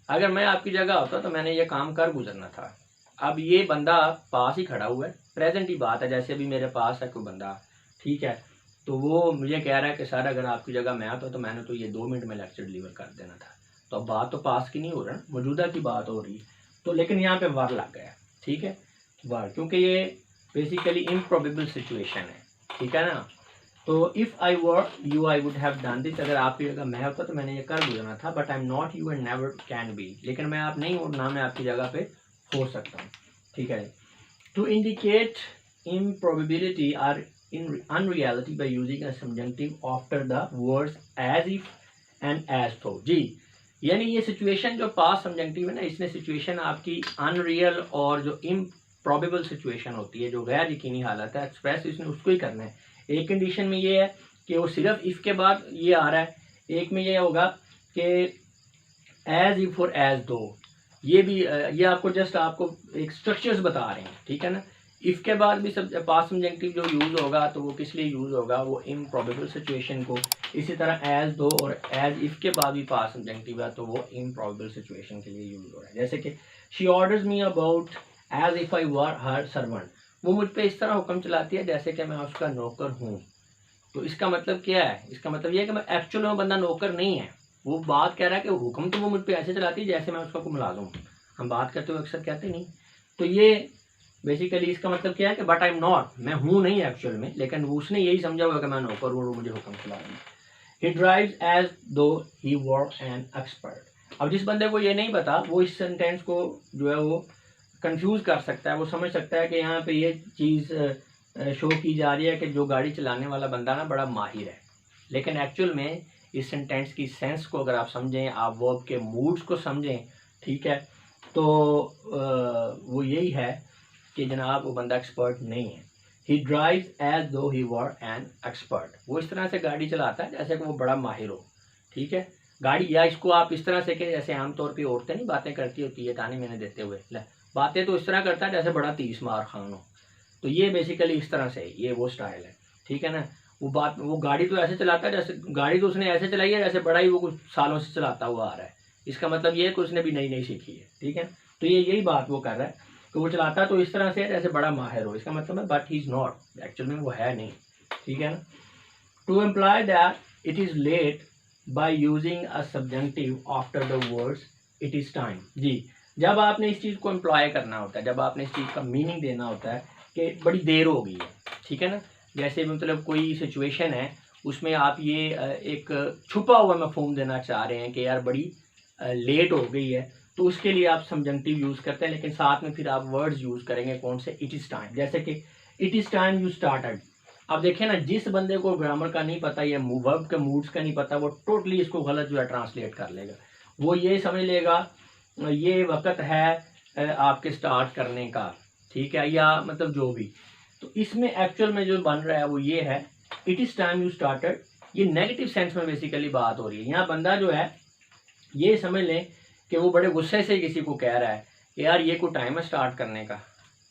अगर मैं आपकी जगह होता तो मैंने ये काम कर गुजरना था। अब ये बंदा पास ही खड़ा हुआ है, प्रेजेंट ही बात है। जैसे अभी मेरे पास है कोई बंदा, ठीक है, तो वो मुझे कह रहा है कि सर अगर आपकी जगह मैं आता तो मैंने तो ये 2 मिनट में लेक्चर डिलीवर कर देना था। तो अब बात तो पास की नहीं हो रहा, मौजूदा की बात हो रही है। तो लेकिन यहाँ पे वर लग गया। ठीक है, वर, क्योंकि ये बेसिकली इम्प्रॉबेबल सिचुएशन है। ठीक है ना, तो if I were you I would have done this, अगर आपकी जगह मैं होता तो मैंने ये कर गुजरना था, but I am not you and never can be, लेकिन मैं आप नहीं हूँ, ना मैं आपकी जगह पे हो सकता हूँ। ठीक है। To indicate improbability or in unreality by using a subjunctive after the words as if and as though। जी, यानी ये सिचुएशन जो पास सबजेक्टिव है ना, इसने सिचुएशन आपकी अनरियल और जो इम्प्रॉबेबल सिचुएशन होती है, जो गैर यकीनी हालत है, एक्सप्रेस इसने उसको ही करना है। एक कंडीशन में ये है कि वो सिर्फ इफ के बाद ये आ रहा है, एक में ये होगा कि एज इफ और एज दो, ये भी ये आपको जस्ट आपको एक स्ट्रक्चर्स बता रहे हैं। ठीक है ना। इफ के बाद भी सब पास्ट सबजेक्टिव जो यूज होगा तो वो किस लिए यूज होगा, वो इम्प्रॉबेबल सिचुएशन को। इसी तरह एज दो और एज इफ के बाद भी पास्ट सबजेक्टिव है तो वो इम्प्रॉबेबल सिचुएशन के लिए यूज हो रहा है। जैसे कि she orders me about as if I were her servant, वो मुझ पर इस तरह हुक्म चलाती है जैसे कि मैं उसका नौकर हूँ। तो इसका मतलब क्या है, इसका मतलब ये है कि मैं एक्चुअल में बंदा नौकर नहीं है। वो बात कह रहा है कि हुक्म तो वो मुझ पर ऐसे चलाती है जैसे मैं उसका मुलाजिम हूँ। हम बात करते हुए अक्सर कहते नहीं। तो ये बेसिकली इसका मतलब क्या है कि बट आई एम नॉट, मैं हूँ नहीं एक्चुअल में, लेकिन उसने यही समझा हुआ कि मैं नौकर हूँ और मुझे हुक्म चला रही है। ही ड्राइव्स एज दो ही वर एन एक्सपर्ट। अब जिस बंदे को ये नहीं पता वो इस सेंटेंस को जो है वो कंफ्यूज कर सकता है। वो समझ सकता है कि यहाँ पे ये चीज़ शो की जा रही है कि जो गाड़ी चलाने वाला बंदा ना बड़ा माहिर है, लेकिन एक्चुअल में इस सेंटेंस की सेंस को अगर आप समझें, आप वर्ब के मूड्स को समझें, ठीक है, तो वो यही है कि जनाब वो बंदा एक्सपर्ट नहीं है। ही ड्राइव्स एज दो ही वर एन एक्सपर्ट, वो इस तरह से गाड़ी चलाता है जैसे कि वो बड़ा माहिर हो। ठीक है। गाड़ी, या इसको आप इस तरह से कि जैसे आमतौर पे औरतें नहीं बातें करती होती है ताने मैंने देते हुए, बातें तो इस तरह करता है जैसे बड़ा 30 मार खान हो। तो ये बेसिकली इस तरह से ये वो स्टाइल है। ठीक है ना। वो गाड़ी तो ऐसे चलाता है जैसे, गाड़ी तो उसने ऐसे चलाई है जैसे बड़ा ही वो कुछ सालों से चलाता हुआ आ रहा है। इसका मतलब ये है कि उसने भी नई नई सीखी है। ठीक है। तो ये यही बात वो कर रहा है कि वो चलाता तो इस तरह से है जैसे बड़ा माहिर हो। इसका मतलब है but he is not, actual में वो है नहीं। ठीक है ना। To imply that it is late by using a subjunctive after the words it is time. जी, जब आपने इस चीज़ को एम्प्लॉय करना होता है, जब आपने इस चीज़ का मीनिंग देना होता है कि बड़ी देर हो गई है। ठीक है ना। जैसे मतलब कोई सिचुएशन है उसमें आप ये एक छुपा हुआ मफहूम देना चाह रहे हैं कि यार बड़ी लेट हो गई है, तो उसके लिए आप सबजंक्टिव यूज़ करते हैं, लेकिन साथ में फिर आप वर्ड्स यूज़ करेंगे कौन से, इट इज़ टाइम। जैसे कि it is time you started. अब देखिए ना, जिस बंदे को ग्रामर का नहीं पता या वर्ब के मूड्स का नहीं पता, वो टोटली इसको गलत जो है ट्रांसलेट कर लेगा। वो ये समझ लेगा ये वक्त है आपके स्टार्ट करने का। ठीक है, या मतलब जो भी। तो इसमें एक्चुअल में जो बन रहा है वो ये है, it is time you started. ये नेगेटिव सेंस में बेसिकली बात हो रही है। यहाँ बंदा जो है ये समझ लें कि वो बड़े गुस्से से किसी को कह रहा है कि यार ये कोई टाइम है स्टार्ट करने का।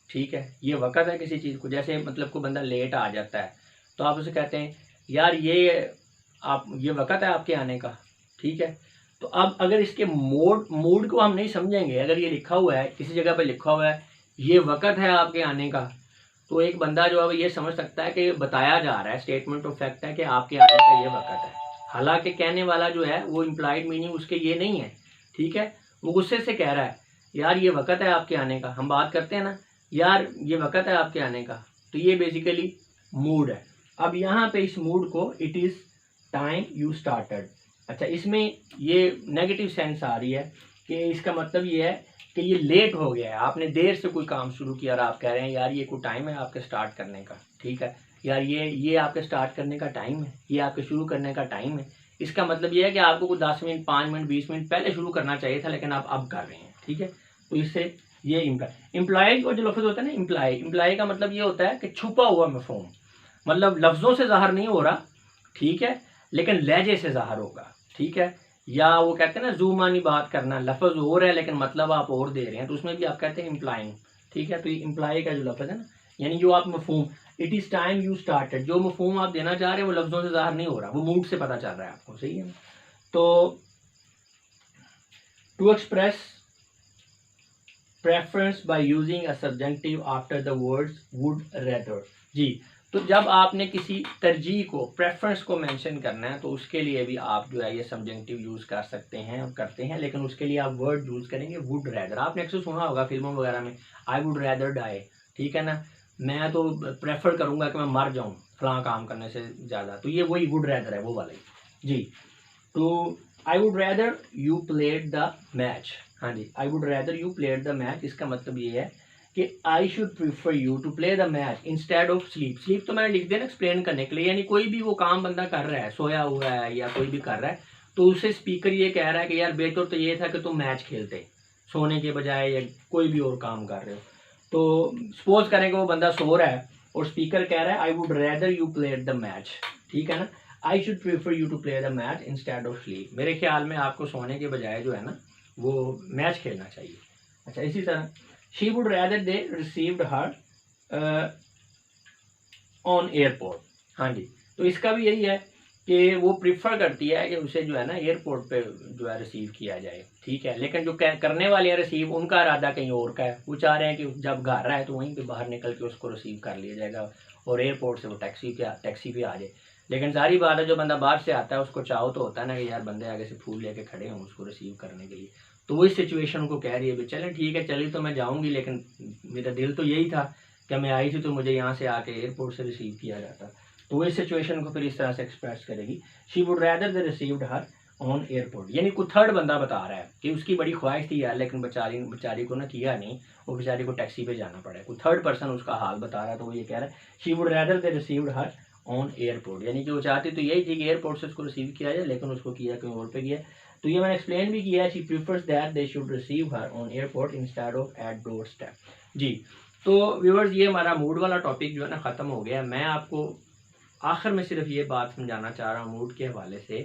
ठीक है, ये वक्त है किसी चीज़ को। जैसे मतलब कोई बंदा लेट आ जाता है तो आप उसे कहते हैं यार ये वक्त है आपके आने का। ठीक है। तो अब अगर इसके मूड को हम नहीं समझेंगे, अगर ये लिखा हुआ है किसी जगह पे लिखा हुआ है ये वक्त है आपके आने का, तो एक बंदा जो है ये समझ सकता है कि बताया जा रहा है, स्टेटमेंट ऑफ फैक्ट है कि आपके आने का ये वक्त है। हालांकि कहने वाला जो है वो इम्प्लाइड मीनिंग उसके ये नहीं है। ठीक है। वो गुस्से से कह रहा है यार ये वक्त है आपके आने का। हम बात करते हैं ना यार ये वक्त है आपके आने का, तो ये बेसिकली मूड है। अब यहाँ पे इस मूड को it is time you started. अच्छा, इसमें ये नेगेटिव सेंस आ रही है कि इसका मतलब ये है कि ये लेट हो गया है, आपने देर से कोई काम शुरू किया और आप कह रहे हैं यार ये कोई टाइम है आपके स्टार्ट करने का। ठीक है, यार ये आपके स्टार्ट करने का टाइम है, ये आपके शुरू करने का टाइम है। इसका मतलब ये है कि आपको कुछ 10 मिनट 5 मिनट 20 मिनट पहले शुरू करना चाहिए था, लेकिन आप अब कर रहे हैं। ठीक है। तो इससे ये इम्प्लाई का जो लफ्ज़ होता है ना, इम्प्लाई का मतलब ये होता है कि छुपा हुआ मफहूम, मतलब लफ्ज़ों से ज़ाहिर नहीं हो रहा। ठीक है, लेकिन लहजे से ज़ाहिर होगा। ठीक है। या वो कहते हैं ना ज़ूमानी बात करना, लफ्ज़ और है लेकिन मतलब आप और दे रहे हैं, तो उसमें भी आप कहते हैं इम्प्लाइंग। ठीक है। तो ये इम्प्लाई का जो लफ्ज़ है ना, यानी जो आप मफहूम it is time you started, जो मफहूम आप देना चाह रहे हैं वो लफ्ज़ों से ज़ाहिर नहीं हो रहा, वो मूड से पता चल रहा है आपको। सही है ना। तो to express preference by using a subjunctive after the words would rather. जी, तो जब आपने किसी तरजीह को, प्रेफरेंस को मेंशन करना है तो उसके लिए भी आप जो है ये सब्जेक्टिव यूज़ कर सकते हैं और करते हैं, लेकिन उसके लिए आप वर्ड यूज़ करेंगे वुड रेदर। आपने अक्सर सुना होगा फिल्मों वगैरह में, आई वुड रेदर डाई। ठीक है ना। मैं तो प्रेफर करूँगा कि मैं मर जाऊँ फलां काम करने से ज़्यादा, तो ये वही वुड रैदर है, वो वाला ही जी। तो I would rather you played the match, हाँ जी, I would rather you played the match, इसका मतलब ये है कि I should prefer you to play the match instead of sleep. Sleep तो मैंने लिख दिया ना एक्सप्लेन करने के लिए, यानी कोई भी वो काम बंदा कर रहा है, सोया हुआ है या कोई भी कर रहा है, तो उसे स्पीकर ये कह रहा है कि यार बेहतर तो ये था कि तुम मैच खेलते सोने के बजाय, या कोई भी और काम कर रहे हो। तो सपोज करें कि वो बंदा सो रहा है और स्पीकर कह रहा है I would rather you played the match, ठीक है ना, I should prefer you to play the match instead of sleep. मेरे ख्याल में आपको सोने के बजाय जो है ना वो मैच खेलना चाहिए। अच्छा, इसी तरह she would rather they received her on airport, हाँ जी, तो इसका भी यही है कि वो प्रिफर करती है कि उसे जो है ना एयरपोर्ट पे जो है रिसीव किया जाए, ठीक है, लेकिन जो करने वाले हैं रिसीव, उनका इरादा कहीं और का है, वो चाह रहे हैं कि जब घर रहा है तो वहीं पे बाहर निकल के उसको रिसीव कर लिया जाएगा और एयरपोर्ट से वो टैक्सी पे आ जाए। लेकिन सारी बात है, जो बंदा बाहर से आता है उसको चाहो तो होता है ना कि यार बंदे आगे से फूल लेके खड़े हों उसको रिसीव करने के लिए, तो वही सिचुएशन को कह रही है चलें ठीक है, चली तो मैं जाऊँगी, लेकिन मेरा दिल तो यही था कि मैं आई थी तो मुझे यहाँ से आके एयरपोर्ट से रिसीव किया जाता। तो वो इस सिचुएशन को फिर इस तरह से एक्सप्रेस करेगी, she would rather they received her on airport, यानी कोई थर्ड बंदा बता रहा है कि उसकी बड़ी ख्वाहिश थी यार, लेकिन बेचारी को ना किया नहीं, वो बेचारी को टैक्सी पे जाना पड़ा, कोई थर्ड पर्सन उसका हाल बता रहा है, तो वो ये कह रहा है she would rather they received her on airport, यानी कि वो चाहती तो यही थी कि एयरपोर्ट से उसको रिसीव किया जाए, लेकिन उसको किया कहीं और पे गया। तो ये मैंने एक्सप्लेन भी किया है, she prefers that they should receive her on airport instead of at door step जी। तो व्यूअर्स, ये हमारा मूड वाला टॉपिक जो है ना ख़त्म हो गया। मैं आपको आखिर में सिर्फ ये बात समझाना चाह रहा हूँ मूड के हवाले से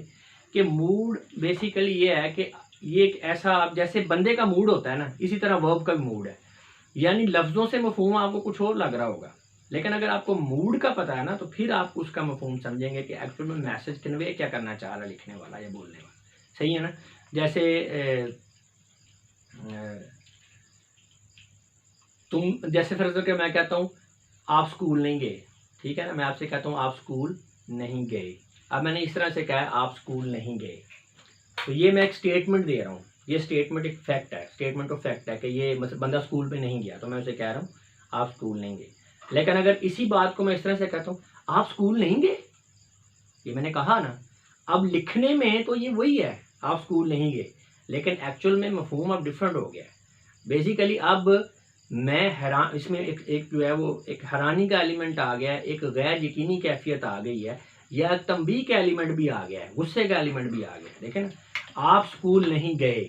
कि मूड बेसिकली ये है कि ये एक ऐसा, आप जैसे बंदे का मूड होता है ना, इसी तरह वर्ब का भी मूड है, यानी लफ्ज़ों से मफहूम आपको कुछ और लग रहा होगा, लेकिन अगर आपको मूड का पता है ना तो फिर आप उसका मफहूम समझेंगे कि एक्चुअल में मैसेज कन्वे क्या करना चाह रहा है लिखने वाला या बोलने वाला, सही है ना। जैसे तुम, जैसे फर्ज करके मैं कहता हूँ आप स्कूल नहीं गए, ठीक है ना, मैं आपसे कहता हूँ आप स्कूल नहीं गए, अब मैंने इस तरह से कहा है आप स्कूल नहीं गए, तो ये मैं एक स्टेटमेंट दे रहा हूँ, ये स्टेटमेंट एक फैक्ट है, स्टेटमेंट ऑफ फैक्ट है कि ये मतलब बंदा स्कूल पे नहीं गया, तो मैं उसे कह रहा हूँ आप स्कूल नहीं गए। लेकिन अगर इसी बात को मैं इस तरह से कहता हूँ आप स्कूल नहीं गए, ये मैंने कहा ना, अब लिखने में तो ये वही है आप स्कूल नहीं गए, लेकिन एक्चुअल में मफहूम अब डिफरेंट हो गया है। बेसिकली अब मैं हैरान, इसमें एक जो है वो एक हैरानी का एलिमेंट आ गया है, एक गैर यकीनी कैफियत आ गई है, या तंबीह का एलिमेंट भी आ गया है, गुस्से का एलिमेंट भी आ गया है। देखें ना, आप स्कूल नहीं गए,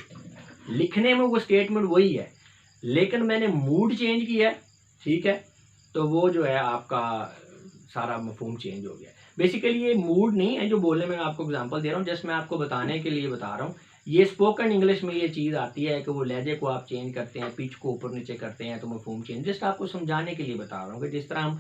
लिखने में वो स्टेटमेंट वही है, लेकिन मैंने मूड चेंज किया है, ठीक है, तो वो जो है आपका सारा मफहूम चेंज हो गया। बेसिकली ये मूड नहीं है जो बोलने में, आपको एग्जांपल दे रहा हूँ, जस्ट मैं आपको बताने के लिए बता रहा हूँ। ये स्पोकन इंग्लिश में ये चीज़ आती है कि वो लहजे को आप चेंज करते हैं, पिच को ऊपर नीचे करते हैं, तो मफहूम चेंज, जस्ट आपको समझाने के लिए बता रहा हूँ कि जिस तरह हम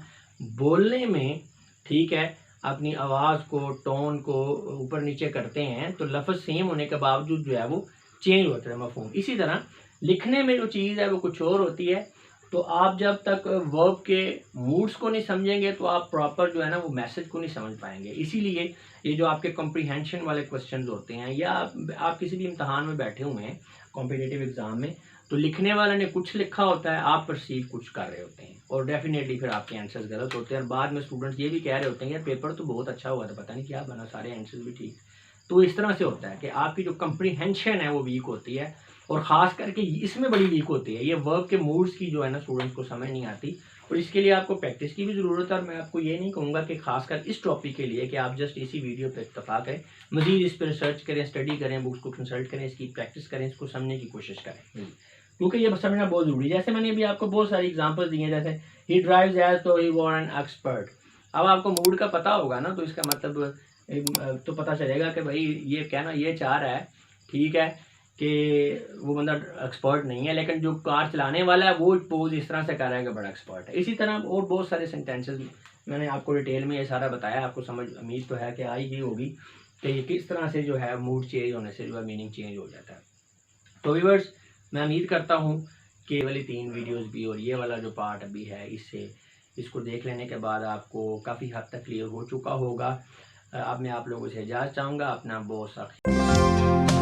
बोलने में, ठीक है, अपनी आवाज़ को, टोन को ऊपर नीचे करते हैं, तो लफ्ज़ सेम होने के बावजूद जो है वो चेंज होता है मफहूम। इसी तरह लिखने में जो चीज़ है वो कुछ और होती है। तो आप जब तक वर्ब के मूड्स को नहीं समझेंगे तो आप प्रॉपर जो है ना वो मैसेज को नहीं समझ पाएंगे। इसीलिए ये जो आपके कॉम्प्रीहेंशन वाले क्वेश्चंस होते हैं, या आप किसी भी इम्तहान में बैठे हुए हैं कॉम्पिटिटिव एग्जाम में, तो लिखने वाले ने कुछ लिखा होता है, आप परसीव कुछ कर रहे होते हैं, और डेफिनेटली फिर आपके आंसर्स गलत होते हैं, और बाद में स्टूडेंट्स ये भी कह रहे होते हैं यार पेपर तो बहुत अच्छा हुआ था, पता नहीं क्या बना, सारे आंसर्स भी ठीक। तो इस तरह से होता है कि आपकी जो कॉम्प्रीहेंशन है वो वीक होती है, और ख़ास करके इसमें बड़ी वीक होती है, ये वर्ब के मूड्स की जो है ना स्टूडेंट्स को समझ नहीं आती, और इसके लिए आपको प्रैक्टिस की भी ज़रूरत है। और मैं आपको ये नहीं कहूँगा कि खासकर इस टॉपिक के लिए कि आप जस्ट इसी वीडियो पर इत्तफा करें, मज़ीद इस पर रिसर्च करें, स्टडी करें, बुक्स को कंसल्ट करें, इसकी प्रैक्टिस करें, इसको समझने की कोशिश करें, क्योंकि ये समझना बहुत ज़रूरी है। जैसे मैंने अभी आपको बहुत सारी एग्जांपल्स दी हैं, जैसे ही ड्राइव्स एज तो ही वॉर एन एक्सपर्ट। अब आपको मूड का पता होगा ना, तो इसका मतलब तो पता चलेगा कि भाई ये कहना ये चाह रहा है, ठीक है, कि वो बंदा एक्सपर्ट नहीं है, लेकिन जो कार चलाने वाला है वो पोज इस तरह से कर रहा है कि बड़ा एक्सपर्ट है। इसी तरह और बहुत सारे सेंटेंसेस मैंने आपको डिटेल में ये सारा बताया, आपको समझ उम्मीद तो है कि आई ही होगी कि ये किस तरह से जो है मूड चेंज होने से जो है मीनिंग चेंज हो जाता है। तो व्यूअर्स, मैं उम्मीद करता हूँ कि वाली 3 वीडियोस भी और ये वाला जो पार्ट अभी है, इसको देख लेने के बाद आपको काफ़ी हद तक क्लियर हो चुका होगा। अब मैं आप लोगों से इजाज़त चाहूँगा। अपना बहुत सा